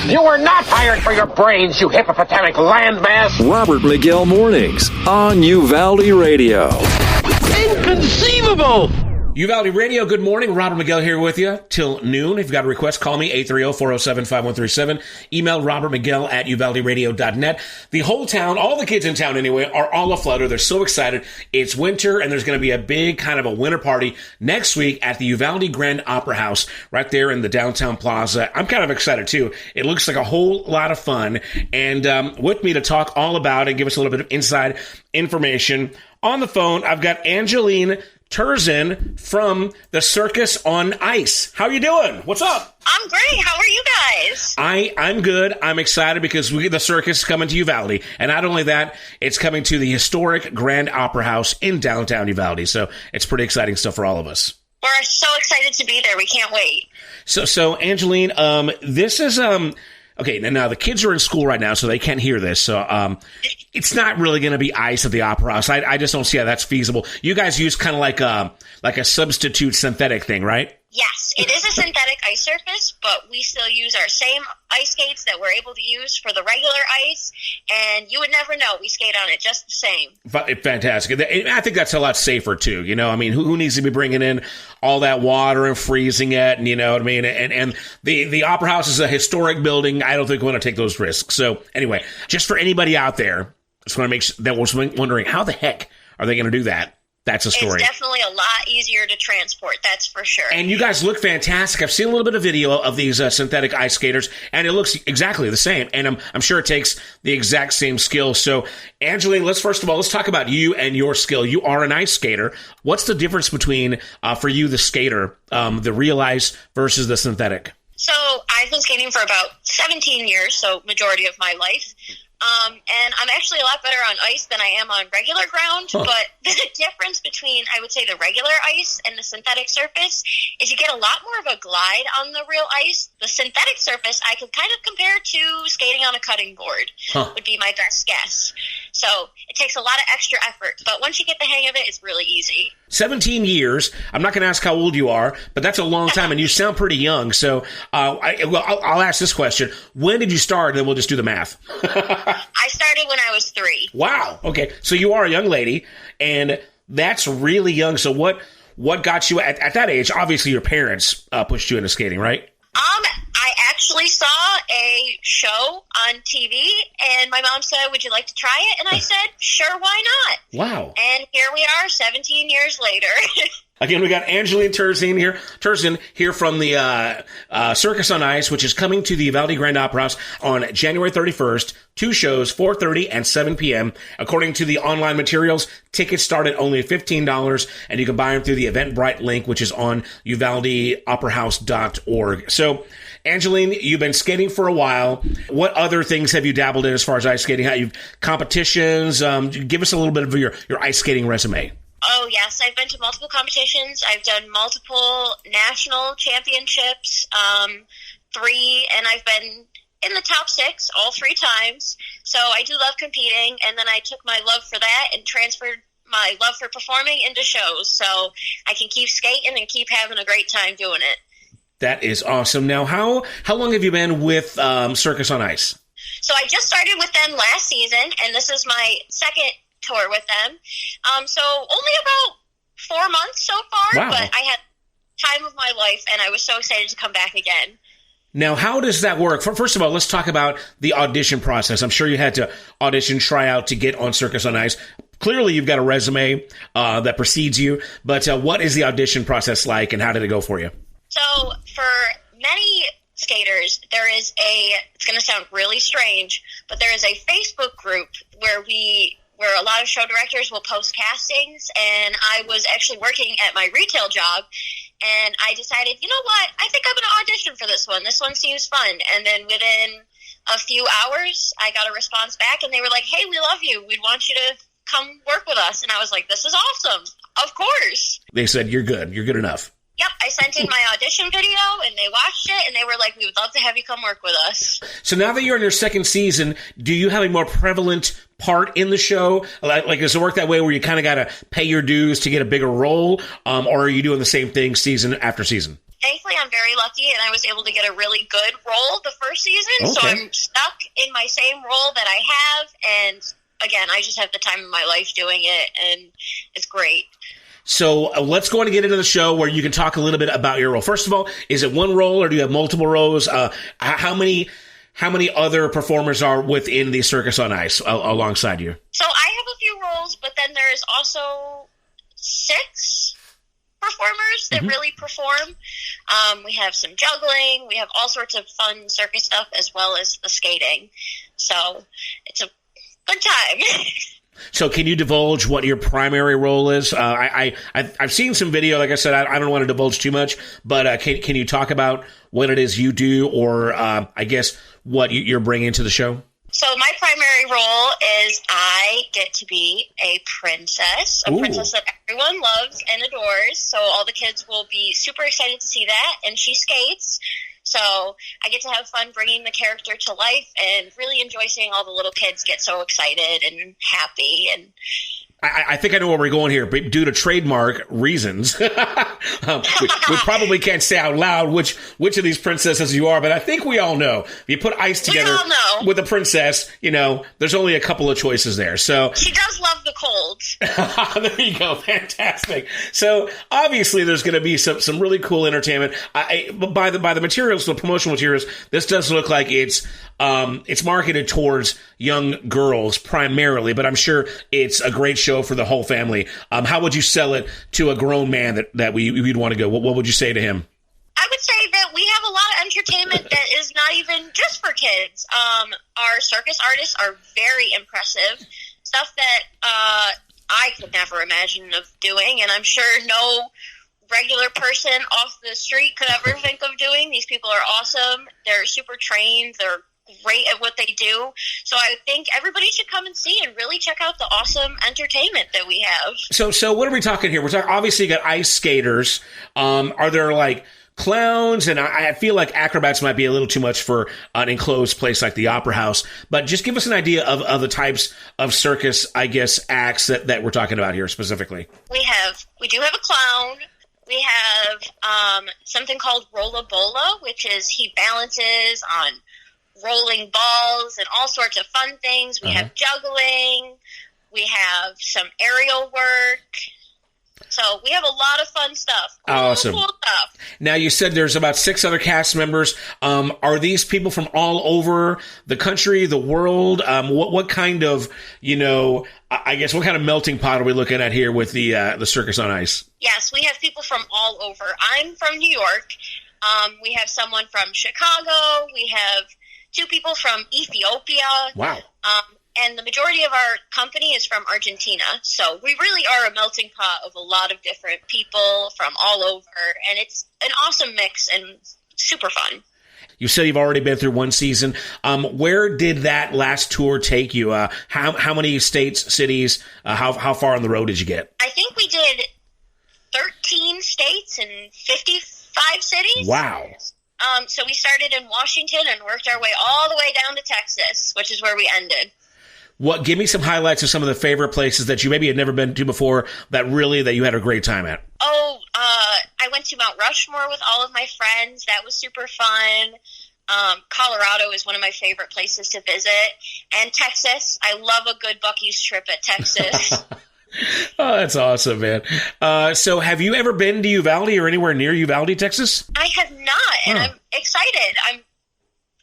You were not hired for your brains, you hippopotamic landmass. Robert Miguel Mornings on Uvalde Radio. Inconceivable! Uvalde Radio, good morning. Robert Miguel here with you till noon. If you've got a request, call me, 830-407-5137. Email robertmiguel@uvalderadio.net. The whole town, all the kids in town anyway, are all aflutter. They're so excited. It's winter, and there's going to be a big kind of a winter party next week at the Uvalde Grand Opera House right there in the downtown plaza. I'm kind of excited, too. It looks like a whole lot of fun. And with me to talk all about it, give us a little bit of inside information, on the phone, I've got Angeline Turczyn from the Circus on Ice. How you doing? What's up? I'm great. How are you guys? I'm good. I'm excited because the circus is coming to Uvalde. And not only that, it's coming to the historic Grand Opera House in downtown Uvalde. So it's pretty exciting stuff for all of us. We're so excited to be there. We can't wait. So Angeline, this is... Okay, now the kids are in school right now, so they can't hear this. So it's not really going to be ice at the Opera House. I just don't see how that's feasible. You guys use kind of like a substitute synthetic thing, right? Yes, it is a synthetic ice surface, but we still use our same ice skates that we're able to use for the regular ice, and you would never know. We skate on it just the same. Fantastic. I think that's a lot safer, too. You know, I mean, who needs to be bringing in all that water and freezing it, and you know what I mean? And the Opera House is a historic building. I don't think we want to take those risks. So anyway, just for anybody out there, just want to make sure that was wondering, how the heck are they going to do that? That's a story. It's definitely a lot easier to transport, that's for sure. And you guys look fantastic. I've seen a little bit of video of these synthetic ice skaters, and it looks exactly the same. And I'm sure it takes the exact same skill. So, Angeline, let's talk about you and your skill. You are an ice skater. What's the difference between, for you, the skater, the real ice versus the synthetic? So, I've been skating for about 17 years, so majority of my life. And I'm actually a lot better on ice than I am on regular ground, but the difference between, I would say, the regular ice and the synthetic surface is you get a lot more of a glide on the real ice. The synthetic surface I could kind of compare to skating on a cutting board, would be my best guess. So it takes a lot of extra effort, but once you get the hang of it, it's really easy. 17 years. I'm not going to ask how old you are, but that's a long time, and you sound pretty young. So I'll ask this question. When did you start? And then we'll just do the math. I started when I was 3. Wow. Okay. So you are a young lady, and that's really young. So what got you at that age? Obviously, your parents pushed you into skating, right? I actually saw a show on TV, and my mom said, "Would you like to try it?" And I said, "Sure, why not?" Wow. And here we are 17 years later. Again, we got Angeline Turczyn here from the Circus on Ice, which is coming to the Uvalde Grand Opera House on January 31st. 2 shows, 4:30 and 7 p.m. According to the online materials, tickets start at only $15, and you can buy them through the Eventbrite link, which is on uvaldeoperahouse.org. So, Angeline, you've been skating for a while. What other things have you dabbled in as far as ice skating? You've competitions? Give us a little bit of your ice skating resume. Oh, yes. I've been to multiple competitions. I've done multiple national championships, 3, and I've been in the top 6 all 3 times. So I do love competing, and then I took my love for that and transferred my love for performing into shows, so I can keep skating and keep having a great time doing it. That is awesome. Now, how long have you been with Circus on Ice? So I just started with them last season, and this is my second tour with them. So only about 4 months so far, wow. But I had time of my life, and I was so excited to come back again. Now, how does that work? First of all, let's talk about the audition process. I'm sure you had to audition, try out to get on Circus on Ice. Clearly, you've got a resume that precedes you, but what is the audition process like, and how did it go for you? So for many skaters, there is it's going to sound really strange, but there is a Facebook group where a lot of show directors will post castings, and I was actually working at my retail job, and I decided, you know what, I think I'm going to audition for this one. This one seems fun. And then within a few hours, I got a response back, and they were like, "Hey, we love you. We'd want you to come work with us." And I was like, "This is awesome. Of course." They said, "You're good. You're good enough." Yep, I sent in my audition video, and they watched it, and they were like, "We would love to have you come work with us." So now that you're in your second season, do you have a more prevalent part in the show? Like does it work that way where you kind of got to pay your dues to get a bigger role, or are you doing the same thing season after season? Thankfully, I'm very lucky, and I was able to get a really good role the first season. season, so I'm stuck in my same role that I have, and again, I just have the time of my life doing it, and it's great. So let's go on and get into the show where you can talk a little bit about your role. First of all, is it one role or do you have multiple roles? How many other performers are within the Circus on Ice alongside you? So I have a few roles, but then there's also 6 performers that really perform. We have some juggling. We have all sorts of fun circus stuff as well as the skating. So it's a good time. So can you divulge what your primary role is? I've seen some video. Like I said, I don't want to divulge too much, but can you talk about what it is you do, or I guess what you're bringing to the show? So my primary role is I get to be a princess that everyone loves and adores. So all the kids will be super excited to see that, and she skates. So I get to have fun bringing the character to life and really enjoy seeing all the little kids get so excited and happy. And I think I know where we're going here, but due to trademark reasons, we probably can't say out loud which of these princesses you are, but I think we all know. If you put ice together with a princess, there's only a couple of choices there. So she does love the cold. There you go. Fantastic. So obviously there's going to be some really cool entertainment. By the materials, the promotional materials, this does look like it's marketed towards young girls primarily, but I'm sure it's a great show for the whole family. How would you sell it to a grown man that we'd want to go? What would you say to him? I would say that we have a lot of entertainment that is not even just for kids. Our circus artists are very impressive. Stuff that I could never imagine of doing, and I'm sure no regular person off the street could ever think of doing. These people are awesome. They're super trained. They're great at what they do. So I think everybody should come and see and really check out the awesome entertainment that we have. So what are we talking here? We're talking, obviously you got ice skaters. Are there like clowns? And I feel like acrobats might be a little too much for an enclosed place like the Opera House, but just give us an idea of the types of circus, I guess, acts that we're talking about here specifically. We do have a clown. We have something called Rolla Bola, which is he balances on rolling balls and all sorts of fun things. We have juggling. We have some aerial work. So we have a lot of fun stuff. Awesome. Cool stuff. Now, you said there's about 6 other cast members. Are these people from all over the country, the world? What kind of, I guess, what kind of melting pot are we looking at here with the Circus on Ice? Yes, we have people from all over. I'm from New York. We have someone from Chicago. We have 2 people from Ethiopia. Wow. And the majority of our company is from Argentina. So we really are a melting pot of a lot of different people from all over. And it's an awesome mix and super fun. You said you've already been through 1 season. Where did that last tour take you? How many states, cities, how far on the road did you get? I think we did 13 states and 55 cities. Wow. So we started in Washington and worked our way all the way down to Texas, which is where we ended. Give me some highlights of some of the favorite places that you maybe had never been to before that you had a great time at. I went to Mount Rushmore with all of my friends. That was super fun. Colorado is one of my favorite places to visit. And Texas. I love a good Buc-ee's trip at Texas. Oh, that's awesome, man. So have you ever been to Uvalde or anywhere near Uvalde, Texas? I have not, and I'm excited.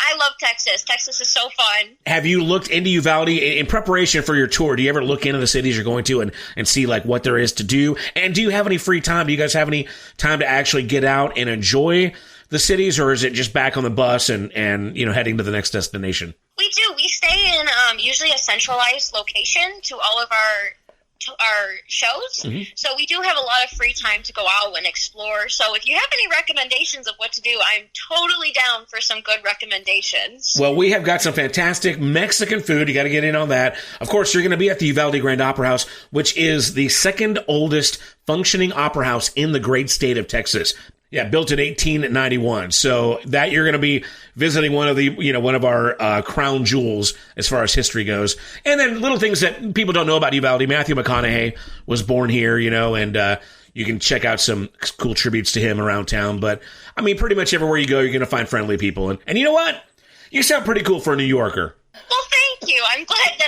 I love Texas. Texas is so fun. Have you looked into Uvalde in preparation for your tour? Do you ever look into the cities you're going to and see like what there is to do? And do you have any free time? Do you guys have any time to actually get out and enjoy the cities, or is it just back on the bus and heading to the next destination? We do. We stay in usually a centralized location to all of our shows. Mm-hmm. So we do have a lot of free time to go out and explore. So if you have any recommendations of what to do, I'm totally down for some good recommendations. Well, we have got some fantastic Mexican food. You got to get in on that. Of course, you're going to be at the Uvalde Grand Opera House, which is the 2nd oldest functioning opera house in the great state of Texas. Yeah, built in 1891. So that you're going to be visiting one of our crown jewels as far as history goes. And then little things that people don't know about Uvalde. Matthew McConaughey was born here, and you can check out some cool tributes to him around town. But I mean, pretty much everywhere you go, you're going to find friendly people. And you know what? You sound pretty cool for a New Yorker. Well, thank you. I'm glad that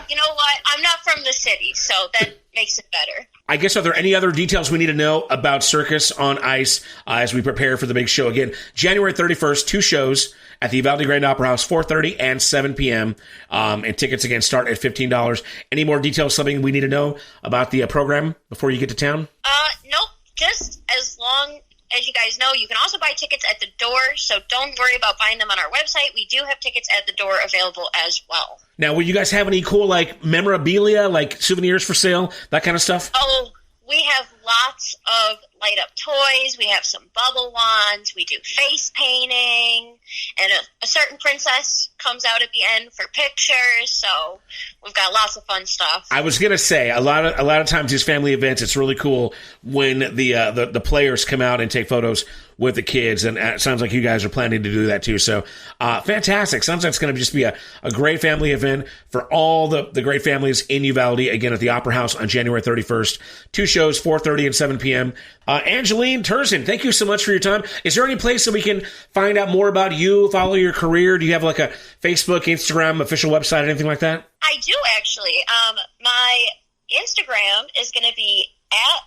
you know what? I'm not from the city, so that makes it better. I guess, are there any other details we need to know about Circus on Ice as we prepare for the big show? Again, January 31st, 2 shows at the Uvalde Grand Opera House, 4:30 and 7 p.m. And tickets, again, start at $15. Any more details, something we need to know about the program before you get to town? Nope. Just as long as you guys know, you can also buy tickets at the door, so don't worry about buying them on our website. We do have tickets at the door available as well. Now, will you guys have any cool, like, memorabilia, like souvenirs for sale, that kind of stuff? Oh, we have lots of light-up toys. We have some bubble wands. We do face painting. And a certain princess comes out at the end for pictures. So we've got lots of fun stuff. I was going to say, a lot of times these family events, it's really cool when the players come out and take photos with the kids, and it sounds like you guys are planning to do that too. So, fantastic. Sounds like it's going to just be a great family event for all the great families in Uvalde, again, at the Opera House on January 31st. 2 shows, 4:30 and 7 p.m. Angeline Turczyn, thank you so much for your time. Is there any place that we can find out more about you, follow your career? Do you have like a Facebook, Instagram, official website, anything like that? I do, actually. My Instagram is going to be at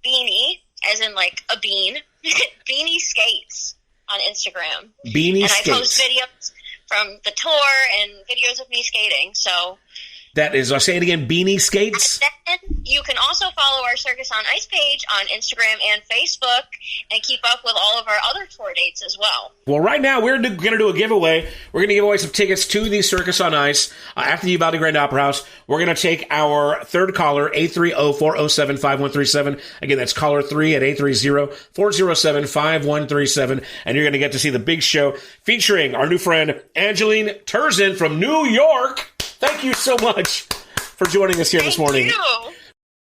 Beanie, as in like a bean, Beanie Skates on Instagram. Beanie Skates. And I post videos from the tour and videos of me skating, so... That is, I'll say it again, Beanie Skates. And then you can also follow our Circus on Ice page on Instagram and Facebook and keep up with all of our other tour dates as well. Well, right now, we're going to do a giveaway. We're going to give away some tickets to the Circus on Ice after the Uvalde Grand Opera House. We're going to take our third caller, 830-407-5137. Again, that's caller 3 at 830-407-5137. And you're going to get to see the big show featuring our new friend, Angeline Turczyn from New York. Thank you so much for joining us here this morning. Thank you.